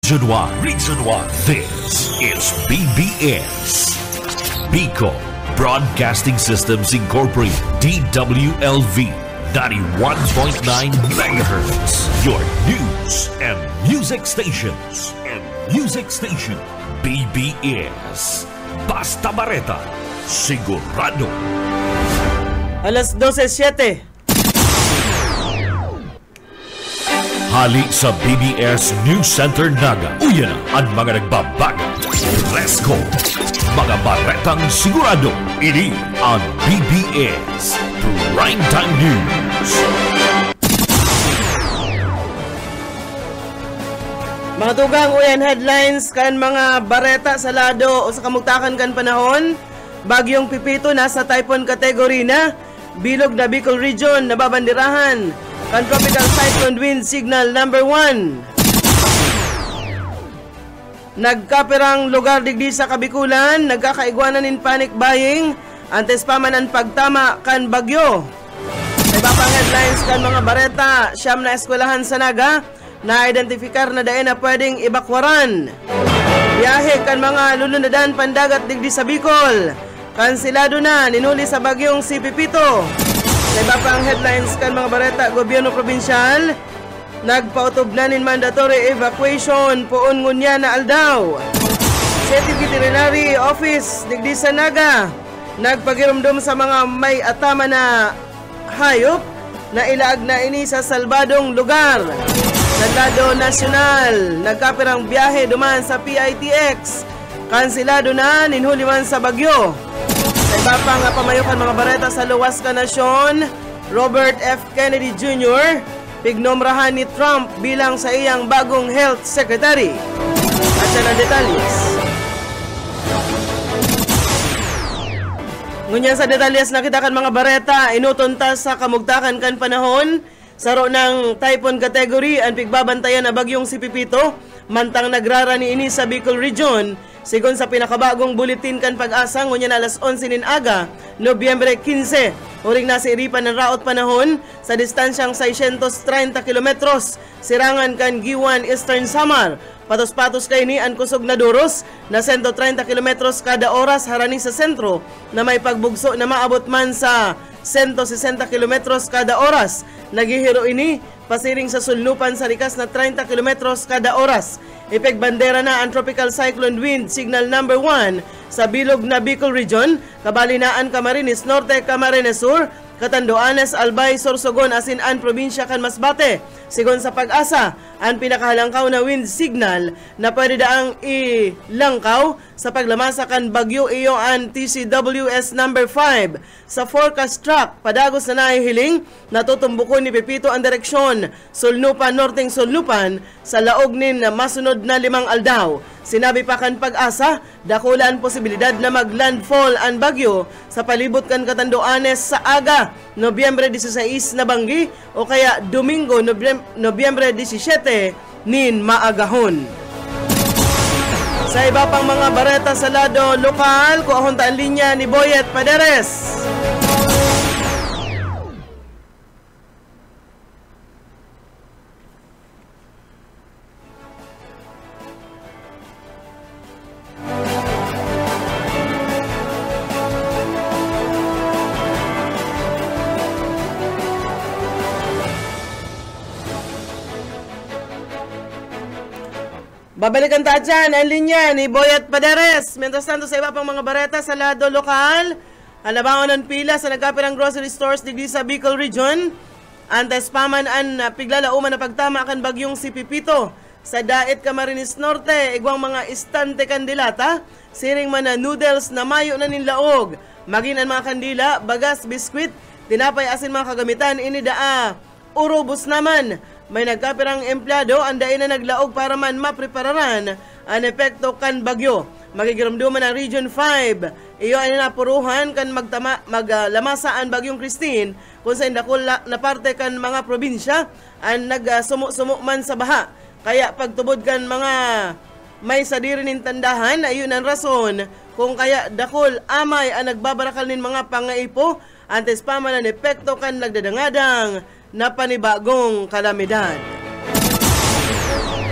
Reason 1. This is BBS. Bicol Broadcasting Systems Incorporated. DWLV 91.9 MHz. Your news and music stations. BBS. Basta Bareta. Sigurado. Alas 12:07. Hali sa BBS News Center Naga. Uyan ang mga nagbabaga. Resko. Mga baretang sigurado. Ini ang BBS Primetime News. Mga tugang uyan headlines kan mga bareta sa lado o sa kamugtakan kan panahon. Bagyong Pipito nasa typhoon category na. Bilog na Bicol Region nababandirahan. Kan tropical cyclone wind signal number 1. Nagkapirang lugar digdi sa Kabikulan, nagkakaigwanan in panic buying, antes pa man ang pagtama kan bagyo. Iba pang headlines kan mga bareta, siyam na eskwelahan sa Naga, na-identifikar na dain na pwedeng ibakwaran. Biyahe kan mga lulunadan pandagat digdi sa Bicol, kansilado na, ninuli sa bagyong si Pipito. Sa iba pang headlines kan mga bareta, gobyerno probinsyal, nagpautob na nin mandatory evacuation poon ngunya na aldaw. City Veterinary Office digdi sa Naga, nagpagirumdum sa mga may atama na hayop na ilaag na ini sa salbadong lugar. Sa lado nasyonal, nagkapirang biyahe duman sa PITX, kansilado na, ninhuli man sa bagyo. Sa iba pang pamayukan mga bareta sa luwas ka nasyon, Robert F. Kennedy Jr. pignomrahan ni Trump bilang sa iyang bagong health secretary. At siya ng detalyes. Ngunyan sa detalyes nakita kan mga bareta, inutuntas sa kamugtakan kan panahon, saro ng typhoon category ang pigbabantayan na bagyong si Pipito, mantang nagrarani ini sa Bicol Region. Sigon sa pinakabagong buletin kan Pag-asa, ngunyan alas 11 nin aga, Nobyembre 15, huring nasa iripan ng raot panahon sa distansyang 630 kilometros, sirangan kan Giwan, Eastern Samar. Patos-patos kay ni ang kusog na duros na 130 kilometros kada oras harani sa sentro na may pagbugso na maabot man sa 160 kilometros kada oras. Nagihiro ini pasiring sa sulnupan sa rikas na 30 kilometros kada oras. Ipegbandera na ang tropical cyclone wind signal number 1 sa bilog na Bicol Region, kabalinaan Camarines Norte, Camarines Sur, Catanduanes, Albay, Sorsogon, asin ang probinsya kan Masbate. Sigon sa Pag-asa, ang pinakahalangkaw na wind signal na pwede daang ilangkaw sa paglamasa kan bagyo iyo ang TCWS number 5. Sa forecast track, padagos na nahihiling, natutumbukon ni Pipito ang direksyon Sulnupan, Norteng Sulnupan sa laog nin masunod na 5 aldaw. Sinabi pa kan Pag-asa, dakula ang posibilidad na maglandfall ang bagyo sa palibot kan Catanduanes sa aga, Nobyembre 16 na banggi o kaya Domingo, Nobyembre 17 nin maagahon. Sa iba pang mga bareta sa lado lokal, kuahon ta ang linya ni Boyet Paderes. Babalikan ta dyan ang linya ni Boyet Paderes. Mientras tanto sa iba pang mga bareta sa lado lokal, halabangon ng pila sa nagkapirang grocery stores digdi sa Bicol Region. Antes paman ang piglalauman na pagtama kan bagyong si Pipito. Sa Daet, Camarines Norte, igwang mga istante kandilata, siring man na noodles na mayo na ninlaog. Magin ang mga kandila, bagas, biskwit, tinapay asin mga kagamitan, ini daa urobos naman. May nagkapirang empleyado ang dain na naglaog para man maprepararan ang epekto kan bagyo. Magigirumduman ang Region 5. Iyo ay napuruhan kan maglamasa ang bagyong Christine kung sa indakol na parte kan mga probinsya ang nagsumo-sumo man sa baha. Kaya pagtubod kan mga may sadiri nin tandahan, ayun ang rason kung kaya dakol amay ang nagbabarakal nin mga pangaipo antes pa man ang epekto kan nagdadangadang na panibagong kalamidad.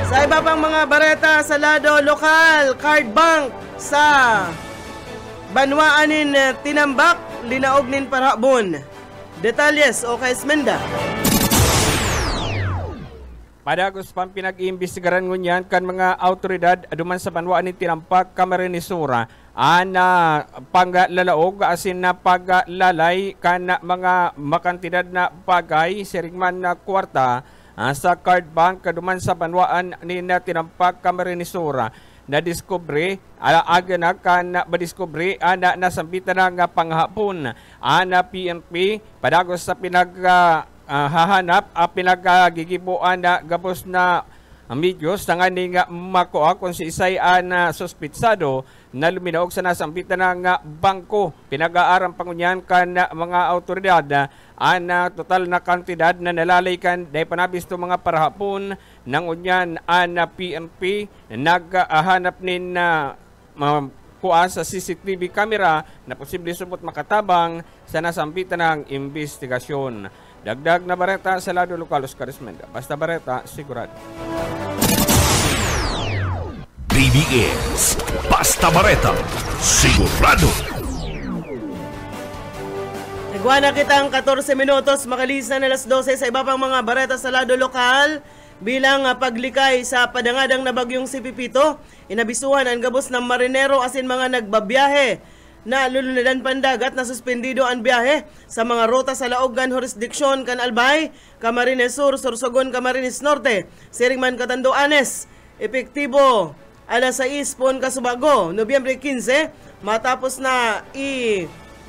Sa Sa iba pang mga bareta sa lado lokal, card bank sa Banwaanin tinambak, linaog nin parabon. Detalles o kay Esmenda. Padagos pang pinag-iimbestigaran ngunyan kan mga autoridad aduman sa Banwaanin tinampak Camarinesura ana panglalaog asin na paglalay kan mga makantidad na bagay sirigman na kwarta sa card bank kaduman sa Banwaan ni na tinampak Camarinesura na diskubre aga na kan badiskubre ana nasambitan nga panghapon ana PNP padagos sa hahanap pinagagigibuan na gabos na medyos na nga nga makuha kung si isay na suspitsado na luminaog sa nasambitan nga bangko. Pinag-aaram pangunyan kan mga autoridad na total na kantidad na nalalay kan dahil panabis to mga parahapon ng unyan na PNP naghahanap nin kuha sa CCTV camera na posible subot makatabang sa nasambitan ng investigasyon. Dagdag na bareta sa lado lokal Oscar Esmenda. Basta bareta, sigurado. BBS Basta Bareta, sigurado. Nagwa na kitang 14 minutos makalis na alas 12 sa iba pang mga bareta sa lado lokal. Bilang paglikay sa padangadang na bagyong si Pipito, inabisuhan ang gabos ng marinero asin mga nagbabiyahe na lulunadan pandagat na suspendido ang biyahe sa mga ruta sa Laogan Jurisdiction kan Albay, Camarines Sur, Sorsogon, Camarines Norte, Sirigman, Catanduanes. Epektibo alas 6 pon Kasubago, Nobyembre 15, matapos na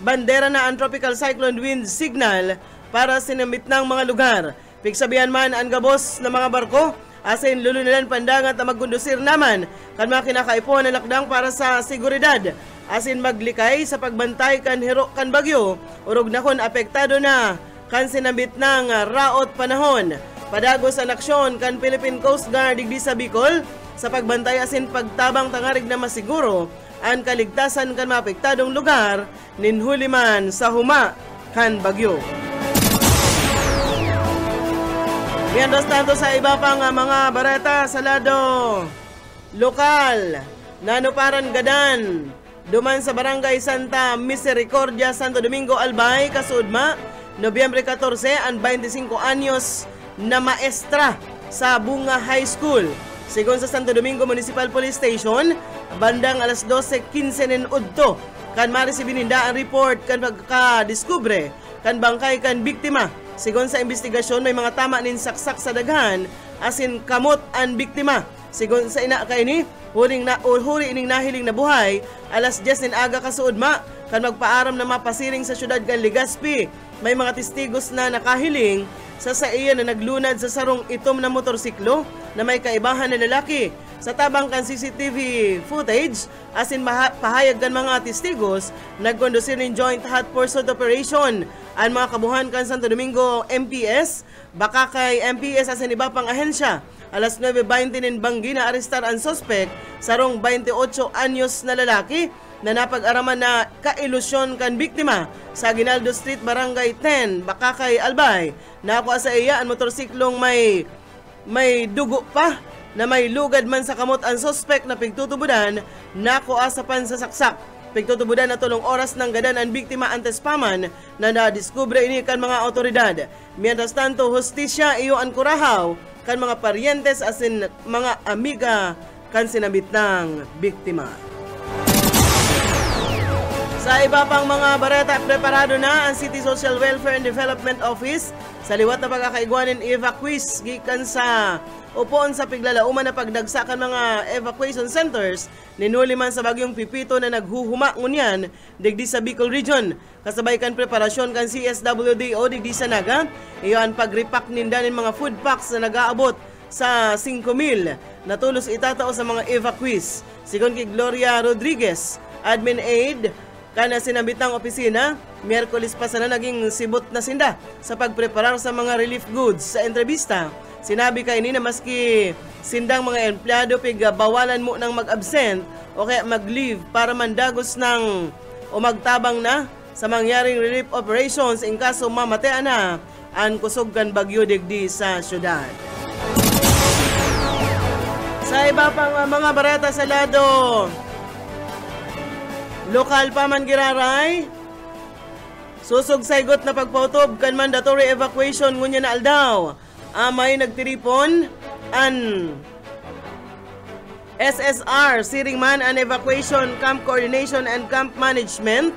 bandera na ang tropical cyclone wind signal para sinamit ng mga lugar. Piksabihan man ang gabos na mga barko, asin lulunadan pandangat na magkondusir naman kan mga kinakaipon na lakdang para sa seguridad. Asin maglikay sa pagbantay kan hero kan bagyo, urog na kon apektado na kan sinabit ng raot panahon. Padagos ang aksyon kan Philippine Coast Guard digdi sa Bicol sa pagbantay asin pagtabang tangarig na masiguro ang kaligtasan kan maapektadong lugar ninhuliman sa huma kan bagyo. Mientras tanto sa iba pang mga bareta sa lado lokal, nanuparan gadan duman sa Barangay Santa Misericordia, Santo Domingo, Albay, Kasudma, Nobyembre 14, ang 25 anyos na maestra sa Bunga High School. Sigon sa Santo Domingo Municipal Police Station, bandang alas 12:15 nin udto, kan marisibininda ang report kan pagkadiskubre kan bangkay kan biktima. Sigon sa investigasyon, may mga tama nin saksak sa daghan, asin kamot ang biktima. Sigon sa ina kay ni, huri ining nahiling na buhay, alas 10 nin aga kasuudma, kan magpaaram na mapasiring sa syudad kan Legazpi. May mga testigos na nakahiling sa iya na naglunad sa sarong itom na motorsiklo na may kaibahan na lalaki. Sa tabang kan CCTV footage, asin pahayag kan mga testigos, nagkondusir ng Joint Hot Pursuit Operation ang mga kabuhan kan Santo Domingo MPS, baka kay MPS asin iba pang ahensya. Alas 9:20 nin banggi na arestar ang suspect sarong 28 anyos na lalaki na napag-araman na kailusyon kan biktima sa Aguinaldo Street, Barangay 10, Bakakay, Albay. Nakuha sa iya ang motorsiklong may dugo pa na may lugad man sa kamot ang suspect na pigtutubudan, nakuha sa pansasaksak. Pigtutubudan na tulong oras ng gadan ang biktima antes paman na nadiskubre ini kan mga otoridad. Mientras tanto, hustisya iyo ang kurahaw kan mga paryentes asin mga amiga kan sinabit ng biktima. Sa iba pang mga bareta, preparado na ang City Social Welfare and Development Office sa liwat na pagkakaigwanin evacuees gikan sa upoon sa piglalauman na pagdagsakan mga evacuation centers ninuli man sa bagyong Pipito na naghuhuma ngunyan digdi sa Bicol Region. Kasabay kan preparasyon kan CSWDO digdi sa Naga, iyon pagripak nindanin mga food packs na nag-aabot sa 5,000 na tulos itatao sa mga evacuees. Sigon kay Gloria Rodriguez, admin aide kana sinabit ng opisina, Miyerkules pa sana naging sibot na sinda sa pagpreparar sa mga relief goods. Sa entrevista, sinabi kay ni na maski sindang mga empleyado bawalan mo ng mag-absent o kaya mag-leave para mandagos ng o magtabang na sa mangyaring relief operations in kaso mamatean na ang kusog kan bagyo digdi sa syudad. Sa iba pang mga bareta sa lado, lokal pa man giraray, susog saygot na pagpautob kan mandatory evacuation ngunya na aldaw. Amay nagtiripon an SSR, siring man an evacuation, camp coordination and camp management,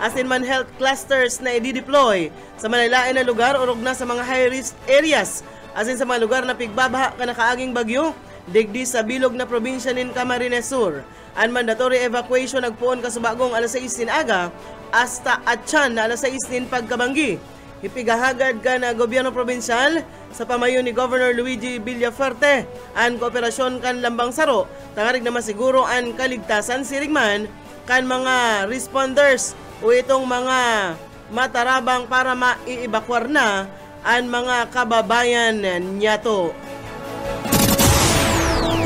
asin man health clusters na i-deploy sa malalain na lugar urog na sa mga high-risk areas, asin sa mga lugar na pigbabaha ka nakaaging bagyo, digdi sa bilog na probinsya nin Camarines Sur. Ang mandatory evacuation nagpuon kasubagong alas 6 din aga hasta atyan na alas 6 din pagkabanggi. Ipigahagad ka na gobyerno probinsyal sa pamayo ni Governor Luigi Villafuerte ang kooperasyon kan Lambang Saro, tangarig na masiguro ang kaligtasan sirigman kan mga responders o itong mga matarabang para maiibakwar na ang mga kababayan niyato.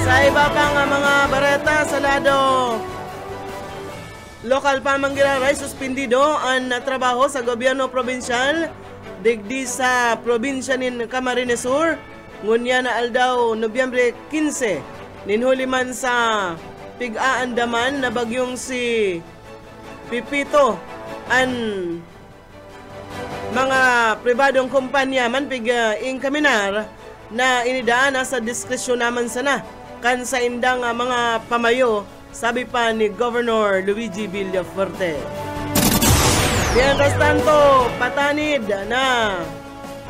Sa iba pang mga bareta sa lado, lokal pa manggiraray, suspindido ang trabaho sa gobyerno probinsyal digdi sa probinsya nin Camarines Sur. Ngunya na aldaw Nobyembre 15 ninhuli man sa pig-aandaman na bagyong si Pipito an mga pribadong kumpanya man pig-ingkaminar na inidaan sa diskresyon naman sana kan sa indang mga pamayo, sabi pa ni Governor Luigi Villafuerte. Mientras tanto, patanid na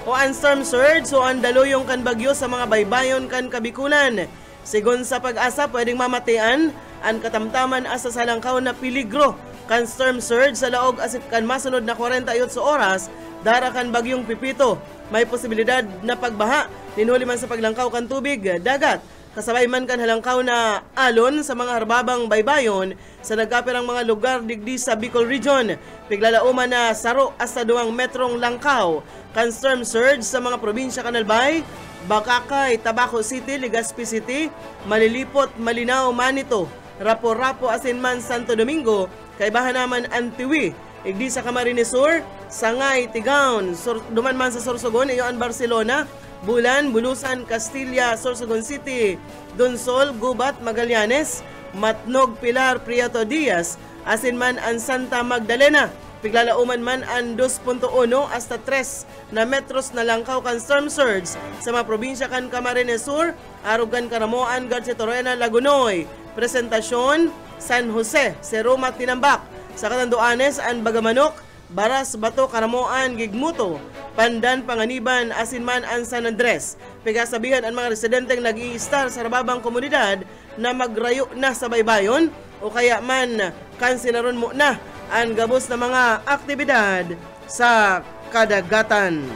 o ang storm surge o ang daluyong kan bagyo sa mga baybayon kan Kabikulan. Sigon sa Pag-asa, pwedeng mamatian ang katamtaman asa sa langkaw na peligro kan storm surge sa laog asip kan masunod na 48 oras dara kan bagyong Pipito. May posibilidad na pagbaha, ninhuli man sa paglangkaw kan tubig, dagat, kasabay man kan halangkaw na alon sa mga harbabang baybayon sa nagkapirang mga lugar digdi sa Bicol Region. Piglalauman na saro hasta 2 metrong langkaw kan storm surge sa mga probinsya Canalbay, Bacacay, Tabaco City, Legazpi City, Malilipot, Malinao, Manito, Rapo-Rapo, Asinman, Santo Domingo, kaibahan naman Antiwi, igdi sa Camarines Sur, Sangay, Tigaon, duman man sa Sorsogon, iyon Barcelona, Bulan, Bulusan, Castilla, Sorsogon City, Donsol, Gubat, Magallanes, Matnog, Pilar, Prieto Diaz, asinman ang Santa Magdalena. Piglalauman man ang 2.1 hasta 3 na metros na langkaw kan storm surge sa mga probinsya kan Camarines Sur, Arugan, Caramoan, Garcia Torena, Lagunoy, Presentasyon, San Jose, Seroma, Tinambak, sa Catanduanes, ang Bagamanok, Baras, Bato, Caramoan, Gigmuto, Pandan, Panganiban, asinman ang San Andres. Pigasabihan ang mga residenteng nag-i-star sa rababang komunidad na magrayo na sa baybayon o kaya man kansilaron mo na ang gabos na mga aktibidad sa kadagatan.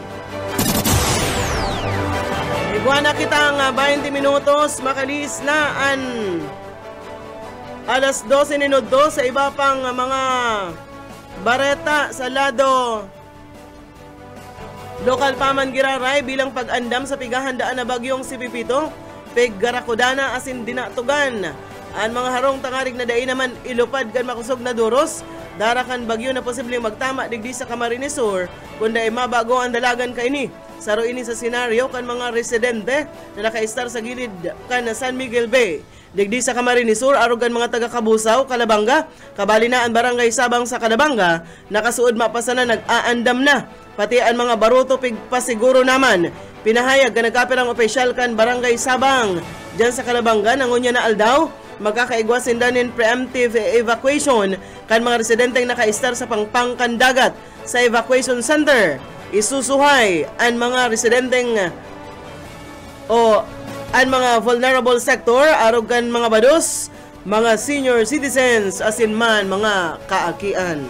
Iguana kitang 20 minutos, makalis na ang alas 12 minuto sa iba pang mga bareta sa lado. Lokal pa man giraray bilang pag-andam sa pighahandaan na bagyong si Pipito, Pig-Garakudana asin dinatugan. Ang mga harong tangarig na dai naman ilupad kan makusog na duros, darakan bagyo na posibleng magtama digdi sa Camarines Sur, kundi ay mabago ang dalagan kaini. Saro ini sa senaryo kan mga residente na naka-star sa gilid kan San Miguel Bay. Digdi sa Camarines Sur, arugan mga taga-Kabusaw, Calabanga, kabali na ang barangay Sabang sa Calabanga, nakasuod mapasa na nag-aandam na. Pati ang mga baruto pigpasiguro naman. Pinahayag ka nagkapirang opisyal kan barangay Sabang diyan sa Calabanga, nangunya na aldaw, magkakaigwasin danin preemptive evacuation kan mga residenteng naka-star sa pangpangkan dagat sa evacuation center. Isusuhay ang mga residenteng ang mga vulnerable sector, arugan mga bados, mga senior citizens, asinman mga kaakian.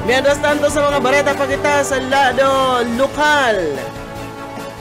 Mientras tanto sa mga bareta pagita sa lado lokal,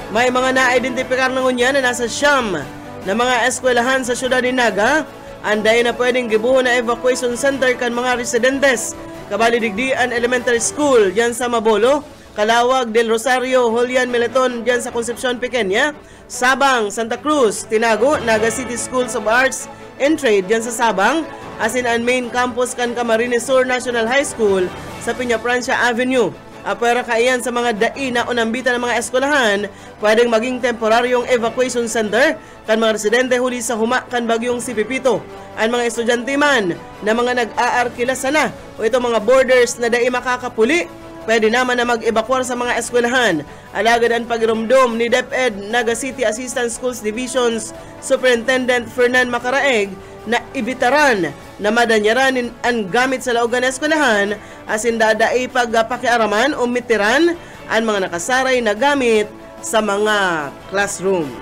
may mga na-identifikar ng unya na nasa siyam na mga eskwelahan sa syudad ni Naga, anday na pwedeng gibuho na evacuation center kan mga residentes, kabali digdian elementary school diyan sa Mabolo, Calawag, Del Rosario, Julian, Meleton diyan sa Concepcion Pequeña, Sabang, Santa Cruz, Tinago, Naga City Schools of Arts and Trade diyan sa Sabang, asin ang main campus kan Camarines Sur National High School sa Peña Francia Avenue. Apera kaiyan sa mga dai na unambita ng mga eskwelahan, pwedeng maging temporaryong evacuation center kan mga residente huli sa huma kan bagyong si Pipito. Ang mga estudyante man na mga nag-aarkila sana o ito mga borders na dai makakapuli, pwede naman na mag-evacuar sa mga eskwelahan. Alagad ang pagirumdom ni DepEd Naga City Assistant Schools Divisions Superintendent Fernan Macaraeg na ibitaran na madanyaran ang gamit sa laogan na eskwelahan asin dadai pagpakiaraman o mitiran ang mga nakasaray na gamit sa mga classrooms.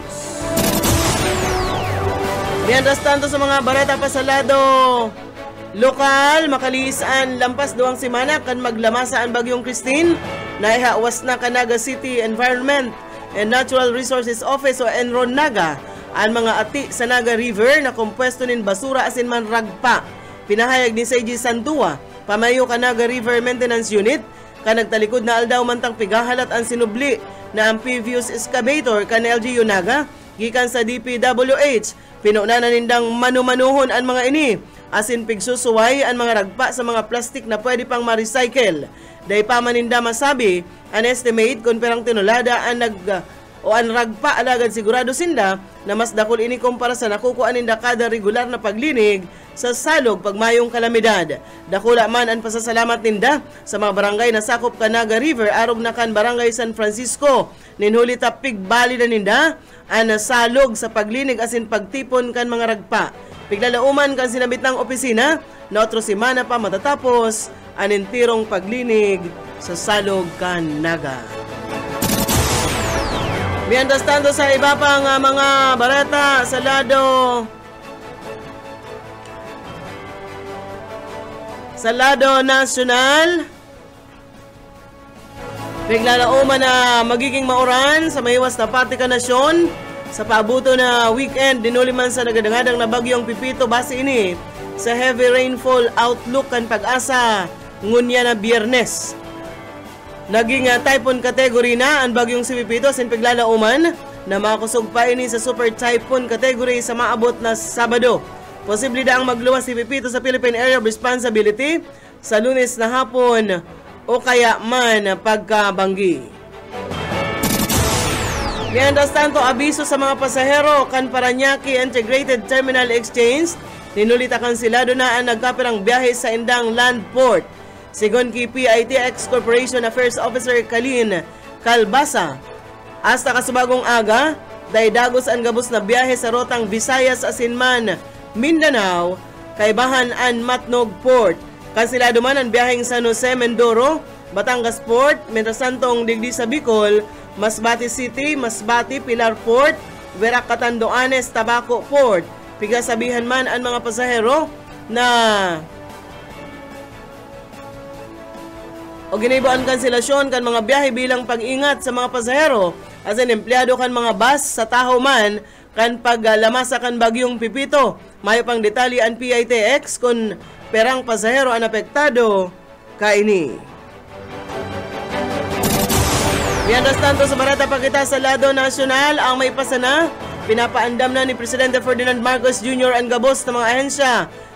Mientras tanto sa mga barata pasalado lokal, makaliisan lampas 2 semana kan maglamasa ang bagyong Christine, naihawas na Naga City Environment and Natural Resources Office o Enron Naga ang mga ati sa Naga River na kompwesto nin basura asin man ragpa. Pinahayag ni Seiji Santua, pamayo Naga River Maintenance Unit, nagtalikod na aldaw mantang pigahalat ang sinubli na amphibious excavator kan LGU Naga, gikan sa DPWH. Pinuna na nindang manumanuhon ang mga ini, asin pigsusuway ang mga ragpa sa mga plastik na pwede pang ma-recycle. Day pa maninda masabi, an estimate kung perang tinulada ang ang ragpa alagad sigurado sinda na mas dakol ini kumpara sa nakukuha ninda kada regular na paglinig sa salog pagmayong kalamidad. Dakula man ang pasasalamat ninda sa mga barangay na sakop Naga River arog na kan Barangay San Francisco. Ninhuli tapig bali na ninda ang salog sa paglinig asin pagtipon kan mga ragpa. Piglalauman kan sinabit ng opisina na otro semana pa matatapos ang intirong paglinig sa salog kan Naga. Mientras tanto sa iba pang mga barata sa lado nasyonal, biglalauman na magiging mauran sa mahiwas na Patika Nasyon sa paabuto na weekend. Dinuliman sa nagadangadang na bagyong Pipito base ini sa heavy rainfall outlook kan pag-asa ngunya na Biyernes. Naging typhoon category na ang bagyong si Pipito sin piglalauman na makusog pa ini sa super typhoon category sa maabot na Sabado. Posible daang magluwas si Pipito sa Philippine Area of Responsibility sa Lunes na hapon o kaya man pagkabanggi. Mientras tanto, abiso sa mga pasahero kan Parañaque Integrated Terminal Exchange, ninulita kansilado na ang nagkapirang biyahe sa indang land port. Sigon ki PITX Corporation Affairs Officer Kalin Calbasa, hasta kasubagong aga, daidagos ang gabos na biyahe sa rotang Visayas asinman Mindanao, kaibahan an Matnog Port. Kansilado man ang biyaheng San Jose Mindoro, Batangas Port, mientras tantong digdi sa Bicol, Masbate City, Masbate, Pilar Port, Verac Catanduanes, Tabaco Port. Pigasabihan man ang mga pasahero na o ginibo ang kanselasyon kan mga biyahe bilang pag-ingat sa mga pasahero as an empleyado kan mga bus sa Tahoe man kan paglamasa kan bagyong Pipito. Mayo pang detalye ang PITX kung perang pasahero ang apektado kaini. Mientras tanto sa barata pakita sa lado nasyonal ang may pasana, pinapaandam na ni Presidente Ferdinand Marcos Jr. ang gabos ng mga ahensya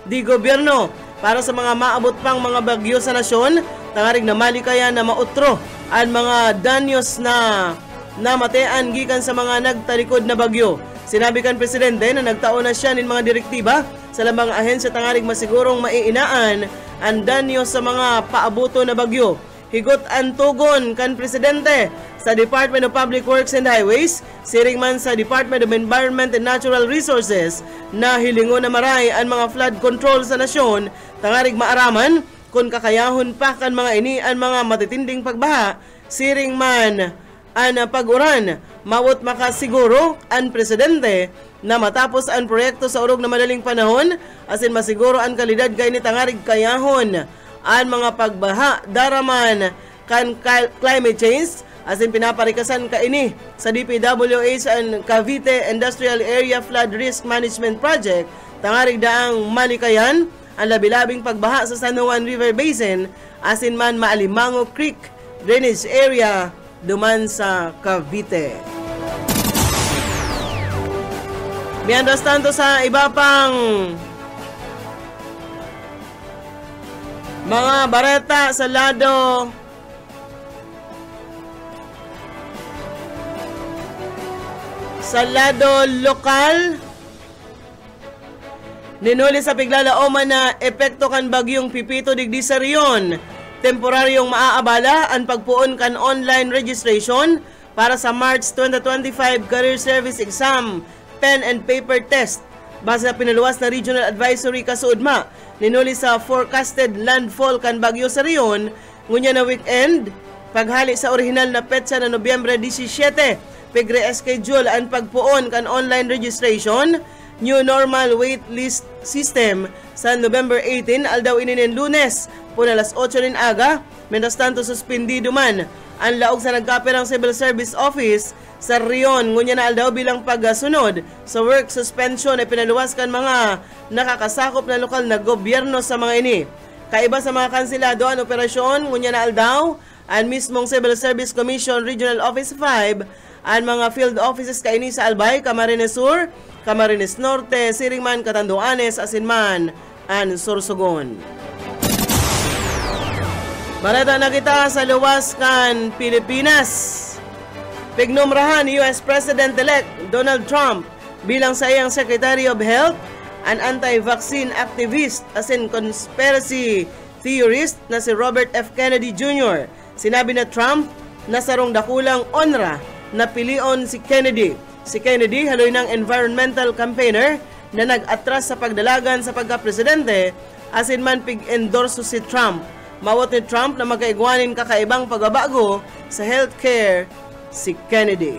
di gobyerno para sa mga maabot pang mga bagyo sa nasyon, tangarig na malikaya na mautro ang mga danyos na namatean gikan sa mga nagtalikod na bagyo. Sinabi kan Presidente na nagtaon na siya ng mga direktiba sa lamang ahensya tangarig masigurong maiinaan ang danyo sa mga paabuto na bagyo. Higot ang tugon kan Presidente sa Department of Public Works and Highways, siring man sa Department of Environment and Natural Resources na hilingo na maray ang mga flood control sa nasyon, tangarig maaraman kung kakayahon pa kan mga ini ang mga matitinding pagbaha, siring man ang pag-uran. Mawot makasiguro ang Presidente na matapos ang proyekto sa urog na madaling panahon, asin masiguro ang kalidad kay ni tangarig kayahon ang mga pagbaha daraman kan climate change, asin pinaparikasan kaini sa DPWH and Cavite Industrial Area Flood Risk Management Project, tangarig daang malikayan ang labilabing pagbaha sa San Juan River Basin asin man Maalimango Creek Drainage Area duman sa Cavite. Mientras tanto sa iba pang mga bareta sa lado Sa lado lokal, ninuli sa piglalaoman na epekto kan bagyong Pipito digdi sa riyon. Temporaryong maaabala ang pagpuon kan online registration para sa March 2025 Career Service Exam, Pen and Paper Test. Base sa pinaluwas na Regional Advisory kasuudma, ninuli sa forecasted landfall kan bagyo sa riyon, ngunya na weekend, paghali sa orihinal na petsa na Nobyembre 17, pigre-schedule ang pagpuon kan online registration, New Normal Wait List System sa November 18 aldaw ininin Lunes puna alas 8 rin aga, mientras tanto suspendido man ang laog sa nagkapirang Civil Service Office sa riyon, ngunya na aldaw bilang pagsunod sa work suspension ay pinaluwas kan mga nakakasakop na lokal na gobyerno sa mga ini. Kaiba sa mga kansilado ang operasyon, ngunya na aldaw ang mismong Civil Service Commission Regional Office 5 ang mga field offices kaini sa Albay, Camarines Sur, Camarines Norte, Siringman, Catanduanes, Asinman, and Sorsogon. Balita na kita sa luwas kan Pilipinas. Pignumrahan ni US President-elect Donald Trump bilang sa iyang Secretary of Health, an anti-vaccine activist as in conspiracy theorist na si Robert F. Kennedy Jr. Sinabi na Trump na sarong dakulang onra na pilion si Kennedy. Si Kennedy haloy ng environmental campaigner na nag-atras sa pagdalagan sa pagka-presidente asin man pig-endorso si Trump. Mawat ni Trump na magkaigwanin kakaibang pagbabago sa healthcare si Kennedy.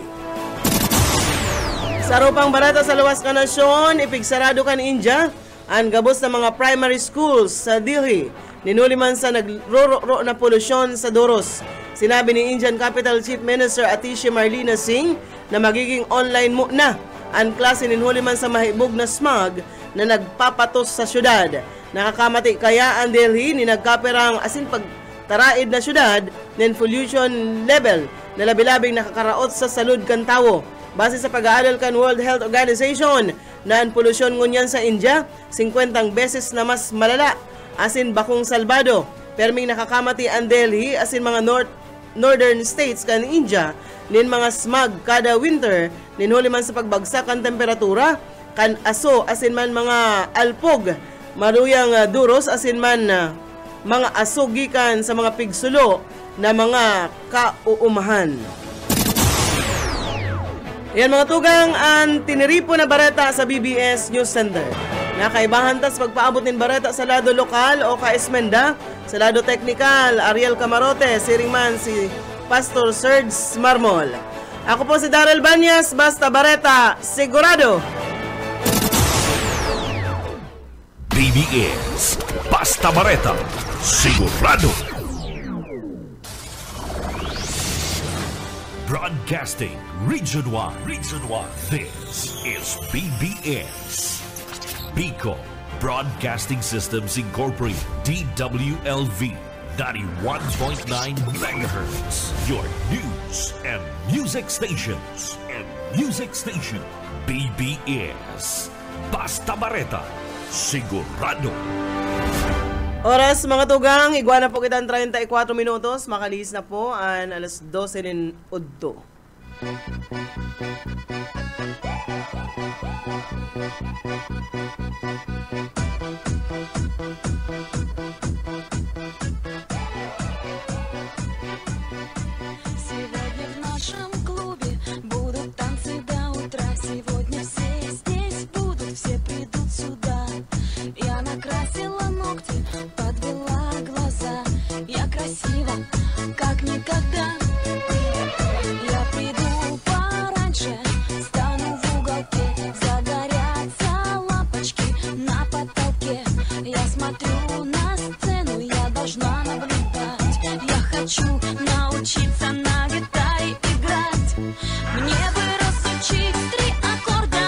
Sa rupang barata sa luwas ka nasyon, ipigsarado kan India ang gabos na mga primary schools sa Delhi. Ninuli man sa nagroro na polusyon sa Doros. Sinabi ni Indian Capital Chief Minister Atishi Marlena Singh na magiging online muna ang klase ninhuli man sa mahibog na smog na nagpapatos sa syudad. Nakakamati kaya ang Delhi ni nagkaperang asin pagtaraid na syudad ng pollution level na labilabing nakakaraot sa salud kan tawo. Base sa pag-aaral kan World Health Organization na ang polusyon ngunyan sa India 50 beses na mas malala asin bakong salbado. Perming nakakamati ang Delhi asin mga northern states kan India nin mga smog kada winter ninhuli man sa pagbagsak ang temperatura kan aso asin man mga alpog maruyang duros asin man mga aso gikan sa mga pigsulo na mga kauumahan. Yan mga tugang ang tiniripo na bareta sa BBS News Center. Nakaibahan tas pagpaabot ng bareta sa lado lokal o ka-Esmenda, sa lado teknikal, Ariel Camarote, siringman si Pastor Serge Marmol. Ako po si Daryl Banyas, basta bareta, sigurado! BBS, basta bareta, sigurado! Broadcasting Region 1. This is BBS. Bicol Broadcasting Systems Incorporated, DWLV, 91.9 MHz. Your news and music stations. BBS. Basta bareta, sigurado. Oras mga tugang, iguana po kita 34 minutos, makalis na po ang alas 12:08. Сегодня в нашем клубе будут танцы до утра. Сегодня все здесь будут, все придут сюда. Я накрасила ногти, подвела глаза. Я красива, как никогда. Я приду пораньше, стану в уголке. Загорятся лампочки на потолке. Я смотрю на сцену, я должна наблюдать. Я хочу научиться на гитаре играть. Мне бы разучить 3 аккорда,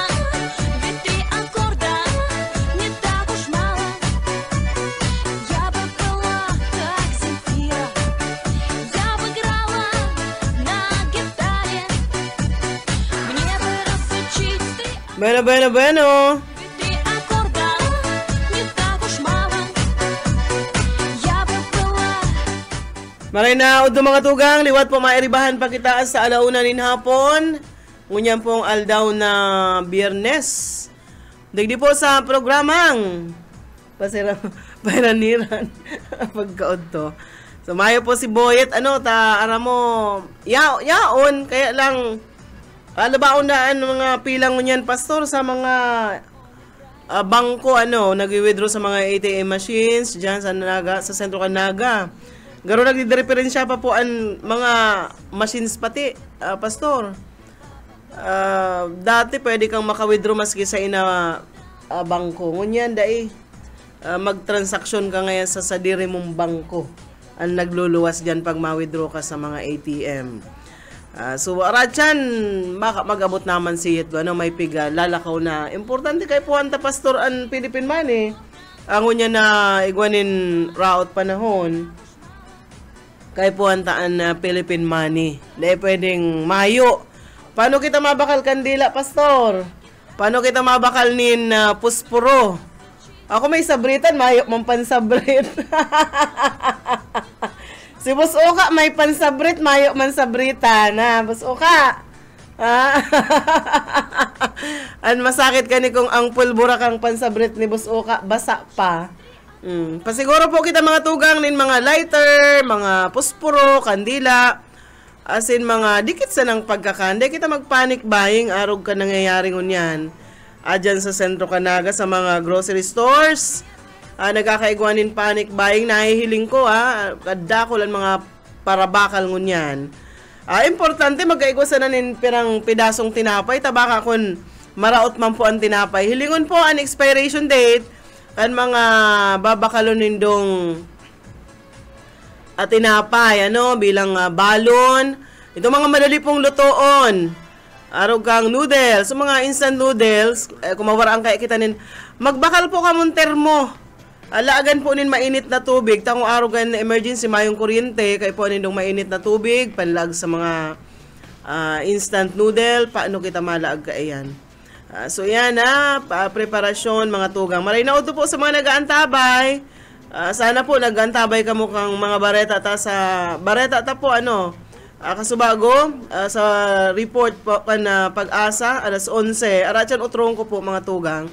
ведь 3 аккорда не так уж мало. Я бы была как Земфира, я бы играла на гитаре. Мне бы разучить 3 Bueno. 3 аккорда не так уж мало. Я бы была. Maray na, mga tugang, liwat po mairibahan pa kita sa alauna nin hapon. ngunyan pong aldaw na Biyernes. Digdi po sa programang Pairaniran pagkaod to. So mayo po si Boyet ara mo yaon kaya lang alabaon daan mga pilang ngunyan pastor sa mga bangko nagwi-withdraw sa mga ATM machines diyan sa Naga, sa Sentro Canaga. Garo nagdidireferensya pa po ang mga machines pati pastor. Dati pwede kang maka-withdraw maski sa bangko. Ngunyan dai mag-transaction ka ngayon sa sadiri mong bangko ang nagluluwas diyan pag ma-withdraw ka sa mga ATM. So aratyan mag-abot naman siyet may piga lalakaw na importante kay puwanta pastor ang Philippine money. Ang unya na igwanin raot panahon kay puwantaan na Philippine money. Dahil pwedeng mayo. Paano kita mabakal kandila, pastor? Paano kita mabakal nin puspuro? Ako may sabritan, mayo mong pansabrit. Si Boss Oka may pansabrit, mayo man sabritan. Boss Oka. Masakit ka ni kung ang pulbura kang pansabrit ni Boss Oka, basa pa. Pasiguro po kita mga tugang nin mga lighter, mga puspuro, kandila, as in mga dikit sa ng pagkakande. Kita mag-panic buying, arog ka nangyayari ngunyan. Dyan sa Sentro Canaga, sa mga grocery stores. Nagkakaigwanin panic buying, nahihiling ko kadakulan mga parabakal ngunyan. Importante magkaigwasan na nin pirang pidasong tinapay, tabaka kun maraot man po ang tinapay. Hilingon po ang expiration date, kan mga babakalon nindong tinapay, bilang balon. Ito mga madali pong lutoon. Arog kang noodles, so mga instant noodles, kung mawaraan kaya kita nin, magbakal po ka mong termo. Alaagan po nin mainit na tubig, tango arogan na emergency, mayong kuryente, kaya po nindong mainit na tubig, panlag sa mga instant noodle, paano kita malaag ka ayan. So yan preparasyon mga tugang. Maray na po sa mga nag-aantabay. Sana po nag-aantabay ka mukhang mga bareta sa bareta po kasubago sa report po na Pag-asa alas 11. Aratyan utrong ko po mga tugang.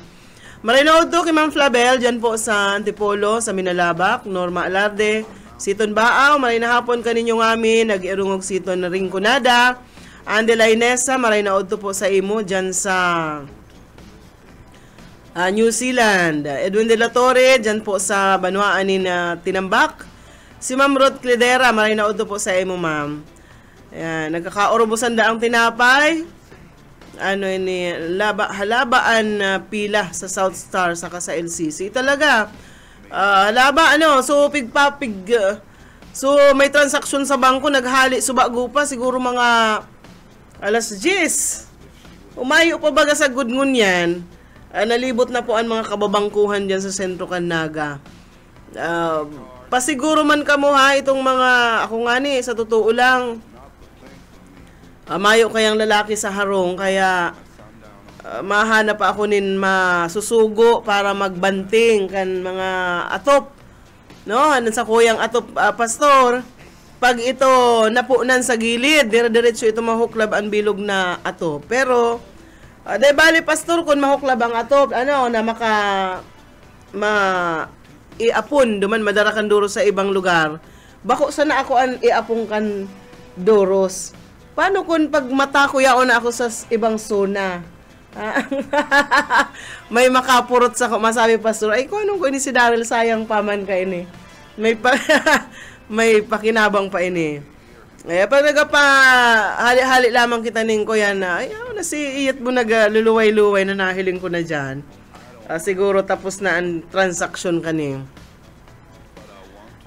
Maray na kay Ma'am Flabel dyan po sa Antipolo, sa Minalabak, Norma Alarde, Siton Baaw. Maray na hapon kaninyo ngamin, nag-irungog Siton na Rinconada. Andela Inesa, maray na po sa imo dyan sa New Zealand. Edwin de la Torre, dyan po sa Banwaan ni Tinambak. Si Ma'am Rod Cledera, maray na po sa imo, ma'am. Ayan, nagkakaorobusan daang tinapay. Halabaan pila sa South Star saka sa LCC. Talaga, so pigpapig. So may transaksyon sa bangko, naghali subago pa, siguro mga alas 10. Umayo pa baga sa gudngun yan. Nalibot na po ang mga kababangkuhan dyan sa Sentro Canaga. Pasiguro man kamo itong mga, ako nga sa totoo lang, mayo kayang lalaki sa harong, kaya mahanap pa ako nin masusugo para magbanting kan mga atop. Sa kuyang atop, pastor, pag ito napunan sa gilid, dire-diretso ito mahuklab ang bilog na atop. Pero, de bali pastor, kung mahuklab ang atop, na iapon, duman madarakan duros sa ibang lugar. Bako sana ako ang iapong kan duros. Paano kung pag mata ko yaon na ako sa ibang zona? May makapurot sa masabi pastor, ay kung anong ko ini si Daryl, sayang paman ka ini. May pakinabang pa ini. Pag hali-hali lamang kita ning ko yan na, na si iyat mo nagluluway-luway na nahiling ko na dyan. Siguro tapos na ang transaction kaning.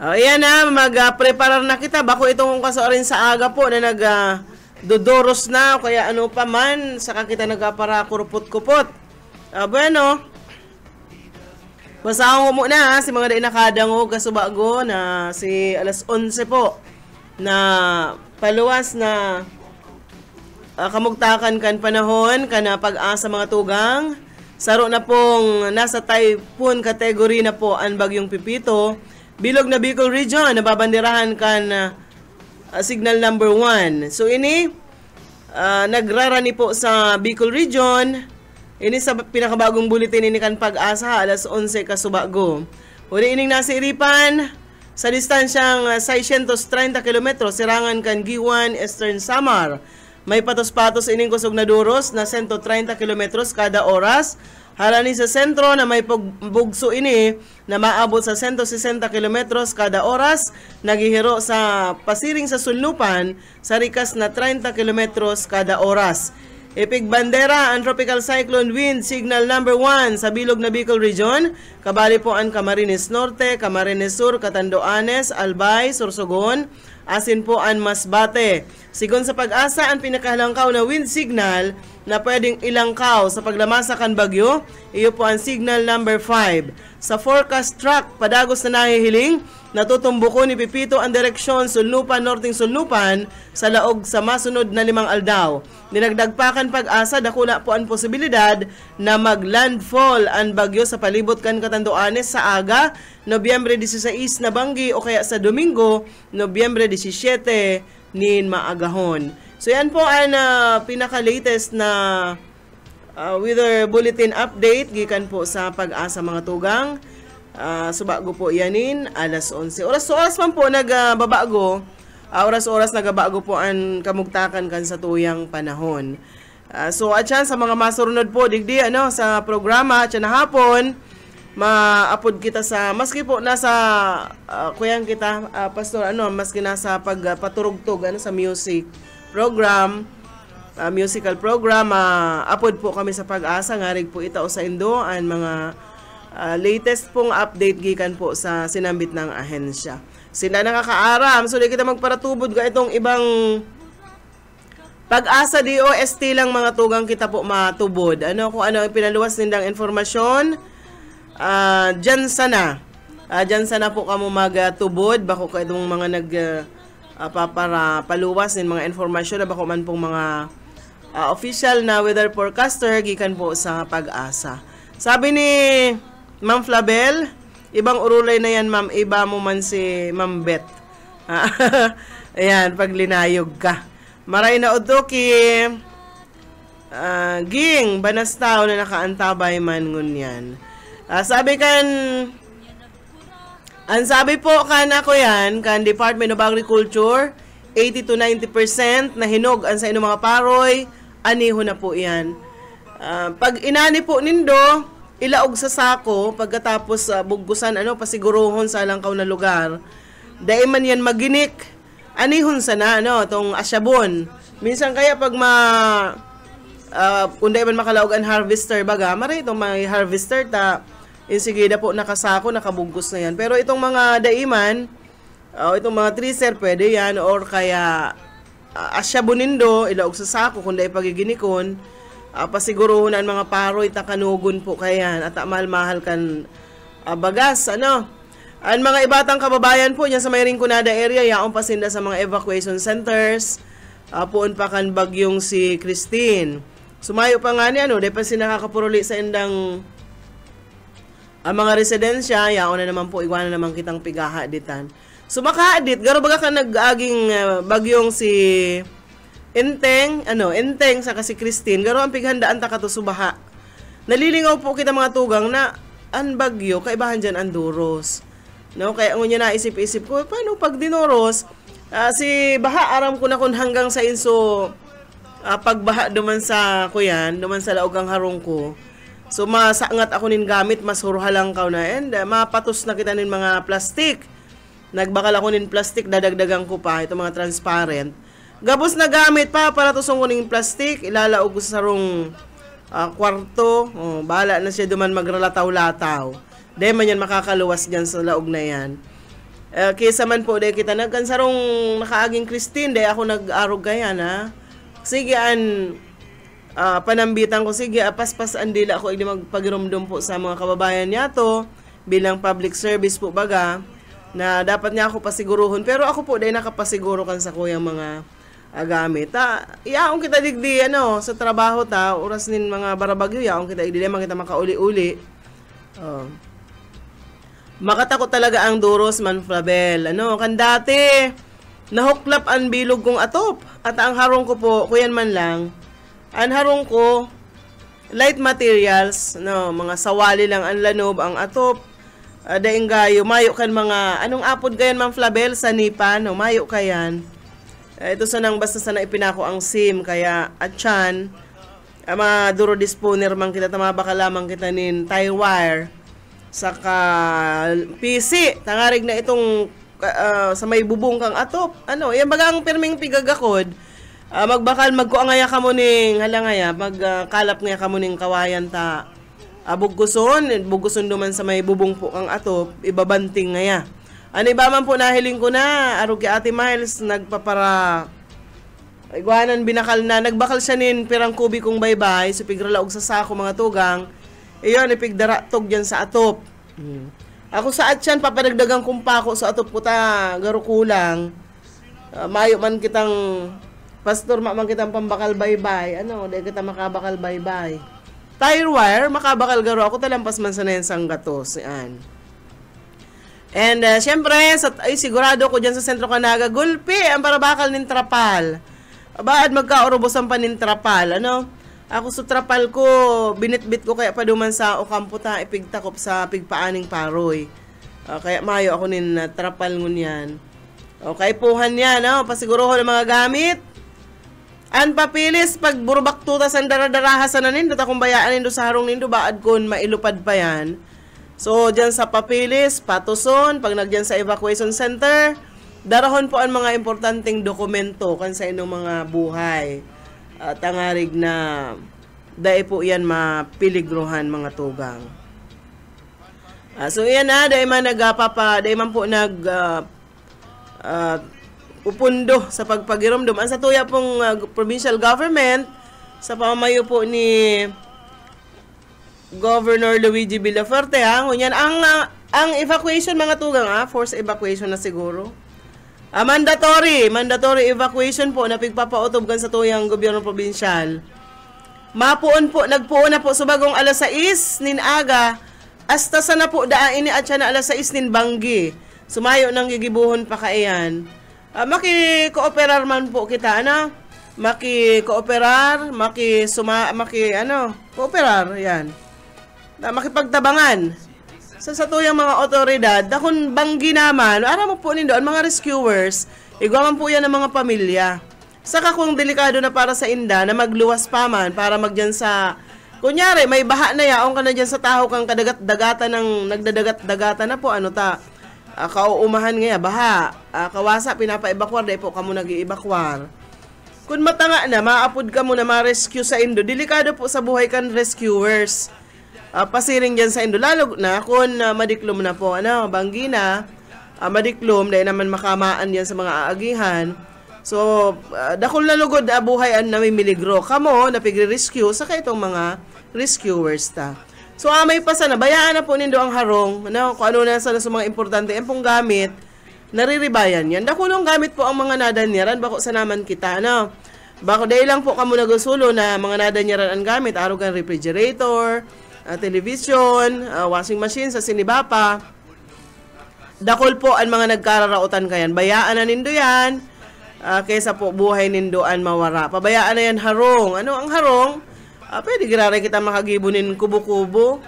Ayan mag-preparar na kita. Bako itong kasorin sa aga po na dodoros na, kaya pa man, saka kita nagpara kurupot-kupot. Bueno, basahon ko muna si mga nakadangog kasubago na si alas 11 po na paluwas na kamugtakan kan panahon, kana Pag-asa mga tugang. Saro na pong nasa typhoon category na po ang bagyong Pipito. Bilog na Bicol Region, nababanderahan kan signal number 1. So ini, nagrarani po sa Bicol Region. Ini sa pinakabagong bulletin ini kan Pag-asa alas 11 kasubago. Uli ining nasiripan sa distansyang 630 km sirangan kan Giwan, Eastern Samar. May patos-patos ining kusog na duros na 130 km kada oras. Harani sa sentro na may bugso ini na maabot sa 160 km kada oras. Nagihiro sa pasiring sa sulnupan sa rikas na 30 km kada oras. Ipig bandera ang tropical cyclone wind signal number 1 sa bilog na Bicol Region. Kabali po ang Camarines Norte, Camarines Sur, Catanduanes, Albay, Sorsogon, asin po ang Masbate. Sigon sa Pag-asa, ang pinakahalangkaw na wind signal na pwedeng ilangkaw sa paglamasa kan bagyo, iyo po ang signal number 5. Sa forecast track, padagos na nahihiling, natutumbuko ni Pipito ang direksyon Sulnupan, Norting Sulnupan sa laog sa masunod na 5 aldaw. Dinagdagpakan Pag-asa, dakula po ang posibilidad na maglandfall ang bagyo sa palibot kan Catanduanes sa aga, Nobyembre 16 na banggi o kaya sa Domingo, Nobyembre 17 nin maagahon. So yan po ang pinaka-latest na weather bulletin update gikan po sa Pag-asa mga tugang. Subago po yanin alas 11. Oras man po nagbabago. Oras nagabago po ang kamugtakan kan sa tuyang panahon. So atyan sa mga masurunod po digdi sa programa atyan na hapon maapod kita sa maski po nasa kuyang kita pastor maski nasa pagpaturugtog sa music program musical program apod po kami sa Pag-asa ngarig po ita o sa Indo ang mga latest pong update gikan po sa sinambit ng ahensya. Sila nakakaaram so di kita magparatubod ga itong ibang Pag-asa DOST lang mga tugang kita po matubod. Kung ano ang pinaluwas nindang informasyon dyan sana po kamo magtubod bako ka itong mga para paluwas ng mga informasyon na bako man pong mga official na weather forecaster gikan po sa Pag-asa. Sabi ni Ma'am Flabel, ibang urulay na yan ma'am, iba mo man si Ma'am Bet. Ayan, pag linayog ka. Maray na utoki ging banastaw na nakaantabay man ngunyan. Sabi po kan ako yan, kan Department of Agriculture, 80 to 90% na hinog ang sa inyong mga paroy, aniho na po yan. Pag inani po nindo, ilaog sa sako, pagkatapos bugusan, pasiguruhon sa langkaw na lugar, dahil man yan maginik, anihon sana, tong asyabon. Minsan kaya pag kung dahil man makalaog ang harvester baga, maray itong may harvester insigida po nakasako, nakabugos na yan. Pero itong mga daiman, itong mga treeser, pwede yan, or kaya asyabunindo, ilaog sa sako, kung dahil pagiginikon, pasiguruhon ang mga paroy, takanugon po kayan, at mahal-mahal kan bagas, Ang mga ibatang kababayan po, yan sa may Rinconada area, yaong pasinda sa mga evacuation centers, puon pa kan bagyong si Christine. Sumayo pa nga niya, dahil pa sinakakapuruli sa indang ang mga residensya, yaon na naman po, iwanan naman kitang pigaha ditan. So makaadit, garo baga ka nag-aging bagyong si Enteng sa kasi Christine, garo ang pighandaan ta kato subaha. Nalilingaw po kita mga tugang na ang bagyo, kaibahan dyan ang duros. Kaya ngunya na isip-isip ko, paano pag dinuros? Si baha, aram ko na kung hanggang sa inso, pagbaha duman sa kuyan, duman sa laogang harong ko. So masangat ako nin gamit, mas hurhalang ka na, and mapatos na kita nin mga plastic. Nagbakal ako nin plastic, dadagdagan ko pa, ito mga transparent. Gabos na gamit pa, para tusong ko nin plastic, ilalaog ko sa sarong kwarto, bahala na siya duman magralataw-lataw. Dahil man yan makakaluwas dyan sa laog na yan. Kaysa man po, dahil kita nagkansarong nakaaging Christine, dahil ako nag-arog kaya na. Sige, panambitan ko, sige, paspas andila ako, hindi magpagirumdum po sa mga kababayan niya to, bilang public service po baga, na dapat niya ako pasiguruhon. Pero ako po, dahil nakapasiguro kan sa kuyang mga gamit. Iyaong kita digdi, sa trabaho oras nin mga barabagyo, iyaong kita digdi, mga kita makauli-uli. Makatakot talaga ang duros, Man Flabel. Kan dati, nahuklap ang bilog kong atop. At ang harong ko po, kuyan man lang, ang harong ko, light materials, no, mga sawali lang ang lanob, ang atop, daing gayo, mayo kan mga, anong apod kayan mang flabel sa nipa, no, mayo kayan. Ito sanang basta sana ipinako ang SIM, kaya at yan, mga duro disponer man kita, tamaba ka lamang kita nin tie wire, saka PC, tangarig na itong sa may bubong kang atop. Ano, yan bagang pirming pigagakod, magbakal magkuangaya ka mo ning halangaya, magkalap nga ka mo ning kawayan ta buguson duman sa may bubong po kang atop, ibabanting ngaya. Ano iba man po nahiling ko na, aro ki Ate Miles, nagpapara, iguanan binakal na, nagbakal siya nin pirang kubikong baybay, so pigralaog sa sako mga tugang, iyon, ipigdara tog dyan sa atop. Ako sa atyan, papadagdagang kumpako sa atop ko ta, garo kulang, mayo man kitang, pastor, man kitang pambakal baybay, ano, di kita makabakal baybay. Tire wire, makabakal garo, ako talampas man sa nensang gatos, yan. And syempre, sigurado ko dyan sa Sentro Canaga, gulpi, ang parabakal nin trapal. Baad magkaurubos ang panin trapal, ano? Ako sa trapal ko, binitbit ko kaya pa duman sa okampo ta, ipigtakop sa pigpaaning paroy. Kaya mayo ako nin trapal ngun yan. Okay, puhan yan, no? Pasiguruho ng mga gamit. An papilis, pag burubak tutas ang daradarahasan na nindo, takong bayaan nindo sa harong nindo, baad kun mailupad pa yan. So, dyan sa papilis, patuson, pag nagyan sa evacuation center, darahon po ang mga importanteng dokumento kan sa inyong mga buhay. Tangarig na dahil po yan mapiligrohan mga tugang. So, yan na, dahil man dahil man po upundo sa pagpagiromdom. Ang sa tuya pong provincial government, sa pamamayo po ni Governor Luigi Villafuerte, ha? Ngunyan, ang evacuation mga tugang, forced evacuation na siguro. Mandatory evacuation po na pigpapautob kan sa tuyang gobyerno probinsyal. Nagpuon na po sa bagong alas 6 nin aga, hasta sa na po daan ini at siya na alas 6 nin banggi. Sumayo ng gigibuhon pa kaiyan. Maki-kooperar man po kita, ano? Maki-kooperar, kooperar, yan. Makipagtabangan sa tuyang mga otoridad, dakon banggi naman, ara mo po nindo ang mga rescuers, igwaman po yan ng mga pamilya. Saka kung delikado na para sa inda, na magluwas pa man, para magdyan sa, kunyari, may baha na yaong ka na dyan sa taho kang kadagat-dagatan ng, nagdadagat-dagatan na po, kauumahan nga, baha, kawasa, pinapa-evacuar, dahil po kamo nag-i-evacuar. Kung matanga na, maapod ka mo na ma-rescue sa indo, delikado po sa buhay kan rescuers. Pasiring dyan sa indo, lalo na kung madiklom na po, banggi na, madiklom, dahil naman makamaan yan sa mga aagihan. So, dakol na lugod buhay ang namimiligro. Kamo, napigre-rescue, saka itong mga rescuers ta. So, may pasa na, bayaan na po nindo ang harong, kung ano na sa mga importante, ang pong gamit, nariribayan yan. Dakulong gamit po ang mga nadanyaran, bako sa naman kita, Bako dahil lang po kamo nagusulo na mga nadanyaran ang gamit, arugan refrigerator, television, washing machine sa sinibapa. Dakol po ang mga nagkararautan kayan. Bayaan na nindo yan, kaysa po buhay nindo ang mawara. Pabayaan na yan harong. Ano ang harong? Pwede giraray kita makagibunin kubo-kubo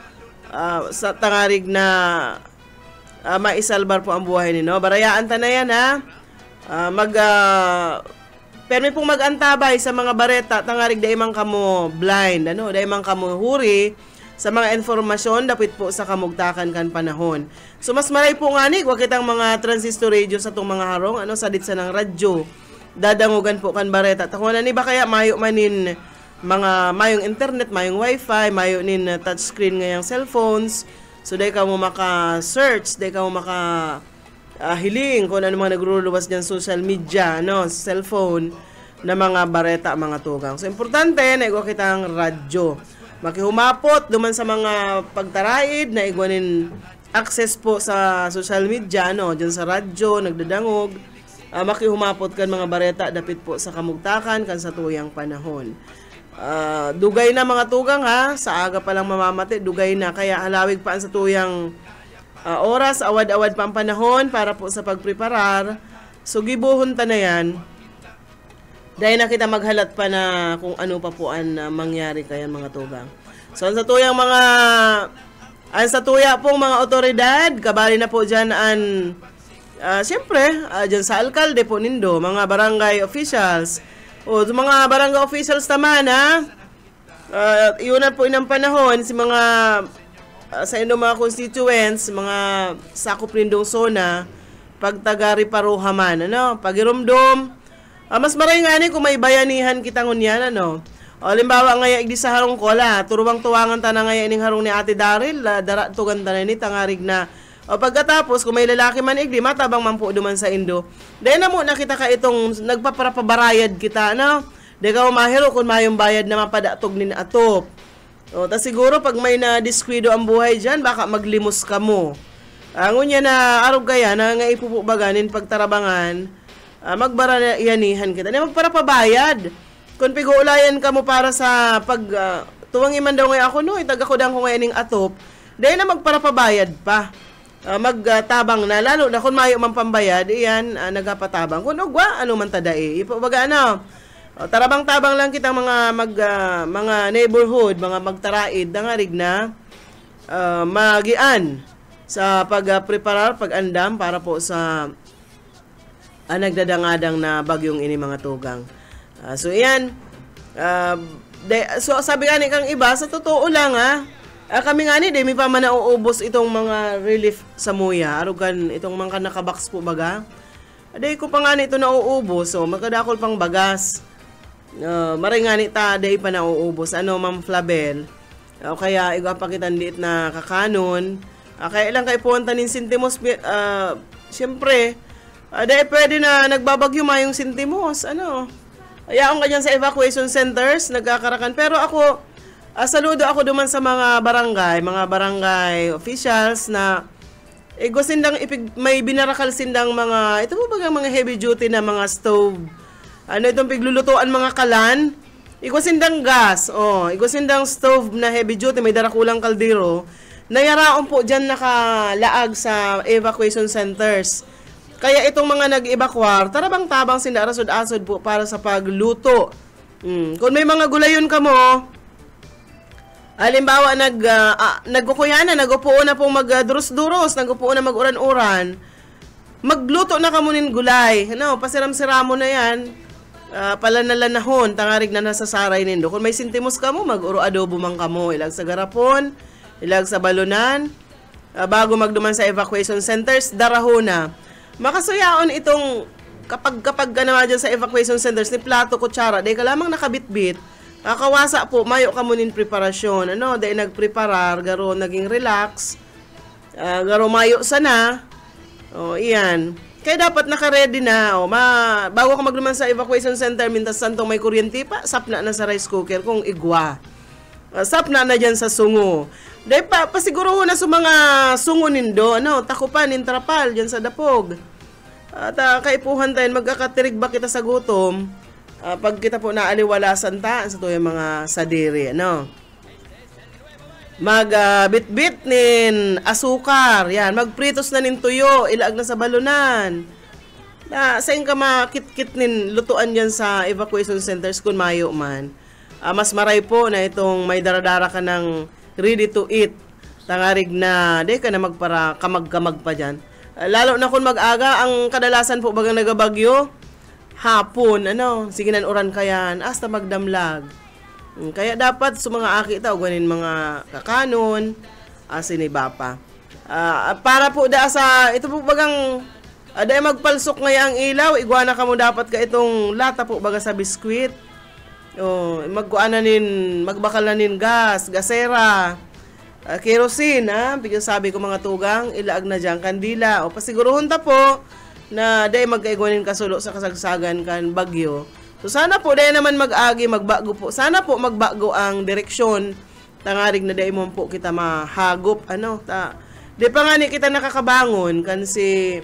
sa tangarig na maisalbar po ang buhay nindo. Barayaan ta na yan, ha? Pero pong mag-antabay sa mga bareta, tangarig daimang kamo blind, daimang kamo huri, sa mga informasyon, dapit po sa kamugtakan kan panahon. So, mas maray po nga wag kitang mga transistor radio sa itong mga harong, sa ditsa ng radyo. Dadangugan po kan bareta. Takunan ni ba kaya mayo manin mayong internet, mayong wifi, mayo nin touchscreen ngayang cellphones. So, dahil ka mo maka-search, dahil ka mo hiling kung ano mga nagruluwas dyan social media, cellphone, na mga bareta, mga tugang. So, importante, naigo kitang radyo. Makihumapot duman sa mga pagtaraid na igwanin access po sa social media, dyan sa radyo, nagdadangog. Makihumapot kan mga bareta, dapit po sa kamugtakan, kan sa tuyang panahon. Dugay na mga tugang, sa aga pa lang mamamati, dugay na, kaya halawig pa sa tuyang oras, awad-awad pa ang panahon para po sa pagpreparar So gibuhon ta na yan. Dahil na kita maghalat pa na kung ano pa po ang mangyari kaya mga tugang. So ang sa tuya pong mga otoridad, kabali na po dyan siyempre, dyan sa alkalde po nindo, mga barangay officials. O mga barangay officials naman yun na po inang panahon si mga sa inyong mga constituents, mga sakop nindong zona, pagtagari paruhaman, pagirumdom, mas maray nga ni kung may bayanihan kita ngunyan, O, limbawa ngaya igdi sa harong ko, turuwang tuwangan ta na ngaya ining harong ni Ate Daryl, dara tugan ta na ni, tangarig na. O, pagkatapos, kung may lalaki man igdi, matabang man po duman sa Indo. Dahil na mo nakita ka itong nagpaparapabarayad kita, Dahil ka umahiro kung mayong bayad na mapadatog nin atop. O, ta siguro pag may na-diskwido ang buhay dyan, baka maglimos ka mo. Ngunya na arog kaya na nga ipupubaganin pagtarabangan, magbarayanihan kita. Na magparapabayad. Kung piguulayan ka mo para sa tuwang iman daw ngayon ako, itagakudang ko ngayon ng atop, dahil na magparapabayad pa. Magtabang na, lalo na kung mayo man pambayad, iyan, nagapatabang. Kung ugwa, ano man tadai. Ipabaga tarabang-tabang lang kitang mga neighborhood, mga magtaraid, nangarig na magian sa pagpreparar, pag-andam para po sa nagdadangadang na bagyong ini mga tugang. So iyan, so sabi nga ni kang iba, sa totoo lang kami nga ni, may pa man nauubos itong mga relief sa muya, arugan itong mga nakabox po baga. Day ko pa nga ni ito nauubos, so magkadakol pang bagas. Maray nga ni ta, day pa nauubos. Ma'am Flabel? Kaya igapakitan diit na kakanon. Kaya ilang kay puwantan ng Sintimos, siyempre, day pwede na nagbabagyo mayong Sintimos, Ayaon ka dyan sa evacuation centers, nagkakarakan. Pero ako, saludo ako duman sa mga barangay officials na sindang may binarakal sindang mga, ito po bagang mga heavy duty na mga stove. Itong piglulutuan mga kalan. Sindang gas. Sindang stove na heavy duty, may darakulang kaldero. Nayaraon po dyan nakalaag sa evacuation centers. Kaya itong mga nag-evacuar, tarabang-tabang sinarasod-asod po para sa pagluto. Kung may mga gulayon ka mo, halimbawa nagkukuyanan, nagupuo na pong magdurus-durus, nagupuo na mag-uran-uran, magluto na ka mo nin gulay. Pasiram-siramo na yan, palanalanahon, tangarig na nasasaray nindo. Kung may Sintimos ka mo, mag-uro adobo man ka mo, ilag sa garapon, ilag sa balunan, bago magduman sa evacuation centers, darahona. Makasuyaon itong kapag naman dyan sa evacuation centers ni plato, kutsara, dahil ka lamang nakabitbit, kakawasa po, mayo ka munin preparasyon. Dahil nagpreparar, garo naging relax, garo mayo sana. Iyan. Kaya dapat naka-ready na. Bago ka magluman sa evacuation center, mintas santong may kuryente pa, sapna na sa rice cooker kung igwa. Sapna na dyan sa sungo. Dahil pasiguro na sa mga sungo nindo, takupan, intrapal, dyan sa dapog. At kaipuhan tayo, magkakatirig ba kita sa gutom, pag kita po naaliwalasan ta, sa to yung mga sadiri, Magbitbit nin asukar, yan, magpritos na nin tuyo, ilaag na sa balunan. Saan ka makit-kit nin lutuan yan sa evacuation centers kung mayo man. Mas maray po na itong may daradara ka ng ready to eat. Tangarig na, di ka na magpara kamag-kamag pa dyan. Lalo na kung mag-aga, ang kadalasan po bagang nagabagyo, hapon, sige nanuran ka yan, hasta magdamlag. Kaya dapat sa mga aki tao, ganin mga kakanon, siniba pa. Para po ito po bagang, dahil magpalsok ngaya ang ilaw, iguana ka mo dapat ka itong lata po baga sa biskwit. Magbakal na nin gas, gasera, kerosene, bigyan sabi ko mga tugang, ilaag na dyan, kandila. Pasiguruhon ta po na dahil magkaigwanin kasulo sa kasagsagan kan bagyo. So sana po dahil naman mag-agi, magbago po. Sana po magbago ang direksyon. Tangarig na dahil mo po kita mahagop. Di pa nga ni kita nakakabangon kan si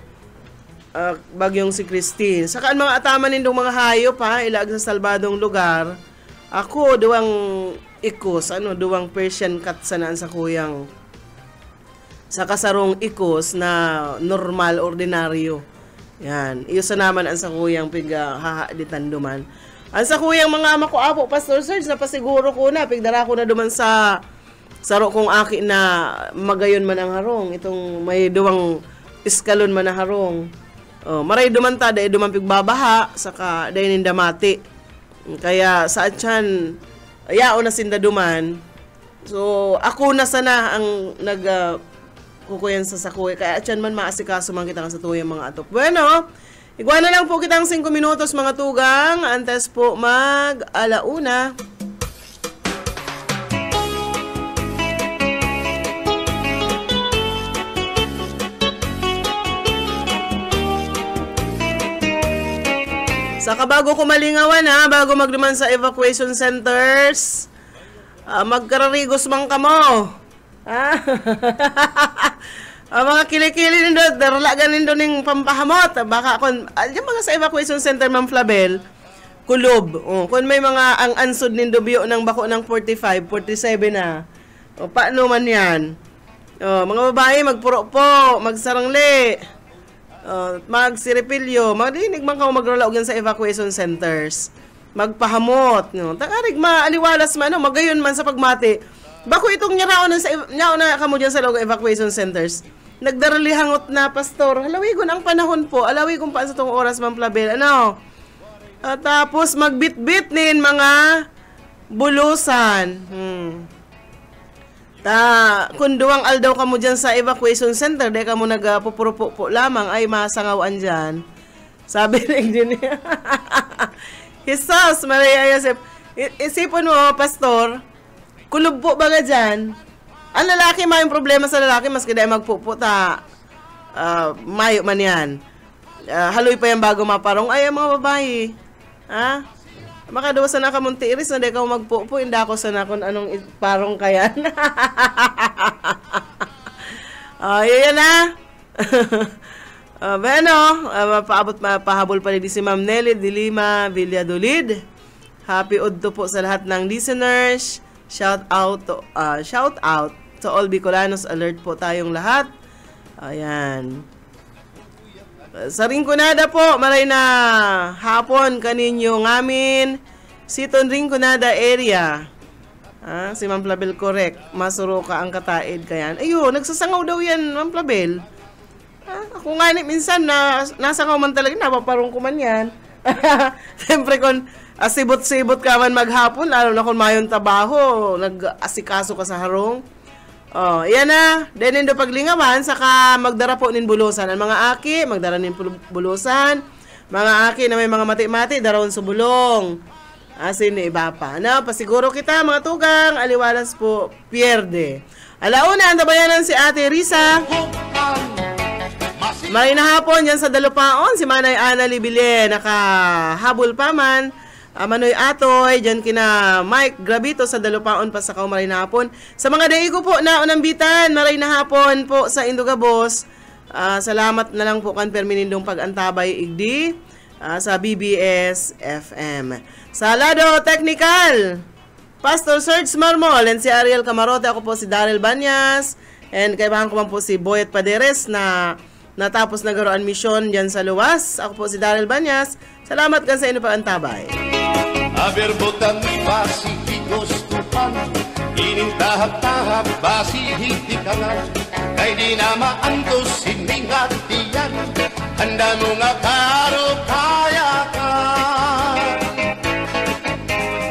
bagyong si Christine. Saka ang mga ataman nindong mga hayop ilaag sa salbadong lugar. Ako, duwang ikos, duwang Persian cat sanaan sa kuyang sa kasarong ikos na normal, ordinaryo. Yan, iyo sa naman ang sakuyang hahaaditan duman. Ang sakuyang mga makuapo, Pastor Serge, napasiguro ko na, pigdara ko na duman sa saro kong aki na magayon man ang harong. Itong may duwang iskalon man ang harong. Maray duman ta, dahil duman pigbabaha, saka dahil nindamati. Kaya sa atyan, yao na sinda duman. So, ako na sana ang kukuyan sa sakuya. Kaya atyan man maasikaso man kita sa tuyang mga atop. Bueno, igwa na lang po kitang 5 minutos mga tugang. Antes po mag-alauna. Saka bago ko malingawan bago magduman sa evacuation centers, magkararigos man kamo. Mga kilikili nindo, daralagan nindo ning pampahamot. Baka kung, yung mga sa evacuation center, Ma'am Flabel, kulob. Kung may mga ang ansod nindo biyo ng bako ng 45, 47 na. Paano man yan? Mga babae, magpuro po, magsarangli. Magsiripilyo, magdinig man ka magralaog yan sa evacuation centers, magpahamot, takarig maaliwalas man, magayon man sa pagmati. Bako itong nyarao na kamo dyan sa loob evacuation centers, nagdaralihangot na, Pastor, halawigon ang panahon po, alawigon pa sa itong oras, Ma'am Flabel, tapos magbitbit nin mga bulusan. Kung duwang aldaw ka mo dyan sa evacuation center, dahil ka mo nagpupuro po lamang, ay masangawan dyan. Sabi ng engineer. Jesus, Maria Yosef. Isipon mo, Pastor, kulob po baga dyan. Ang lalaki, may problema sa lalaki, maski dahil magpuputa. Mayo man yan. Haloy pa yan bago maparong. Ay, mga babae. Makadawasan na ka mong tiiris na di ka magpupo, hindi ako sana kung anong parong kayan. Yan na. Pahabol pa rin si Ma'am Nelly Dilima Villadolid. Happy Udto po sa lahat ng listeners. Shout out to all Bicolanos. Alert po tayong lahat. Ayan. Sa Rinconada po, maray na hapon kaninyo ngamin. Siton Rinconada area. Si Ma'am Flabel correct. Masuro ka ang kataid kayan. Ayun, nagsasangaw daw yan, Ma'am Flabel. Ako nga minsan nasangaw man talaga, napaparong ko man yan. Siyempre kung sibot-sibot ka man maghapon, lalo na kung mayon trabaho, nag-asikaso ka sa harong. Yan na. Then do paglingawan, saka magdara po nin bulusan. Ang mga aki, magdara nin bulusan. Mga aki na may mga mati-mati, darawon sa bulong. Asin ni iba pa. Pasiguro kita, mga tugang, aliwalas po, pierde. Alauna, ang tabayanan si Ate Risa. May nahapon yan sa Dalupaon, si Manay Ana Libile, nakahabol pa man. Manoy Atoy, dyan kina Mike Gravito sa Dalupaon pa sa maray na hapon. Sa mga daigo po na unambitan, maray na hapon po sa Indugabos. Salamat na lang po kan perminindong pag-antabay igdi sa BBS FM. Sa Lado Technical, Pastor Serge Marmol and si Ariel Camarote. Ako po si Daryl Banyas. And kaibahan ko man po si Boyet Paderes na natapos nagaroon mission dyan sa luwas. Ako po si Daryl Banyas. Salamat ka sa inyo pag-antabay. Aberbotan Pacificos Tupan, inintahap-tahap basihitikanan, kay di na maantos siningatiyan, handa mo nga karo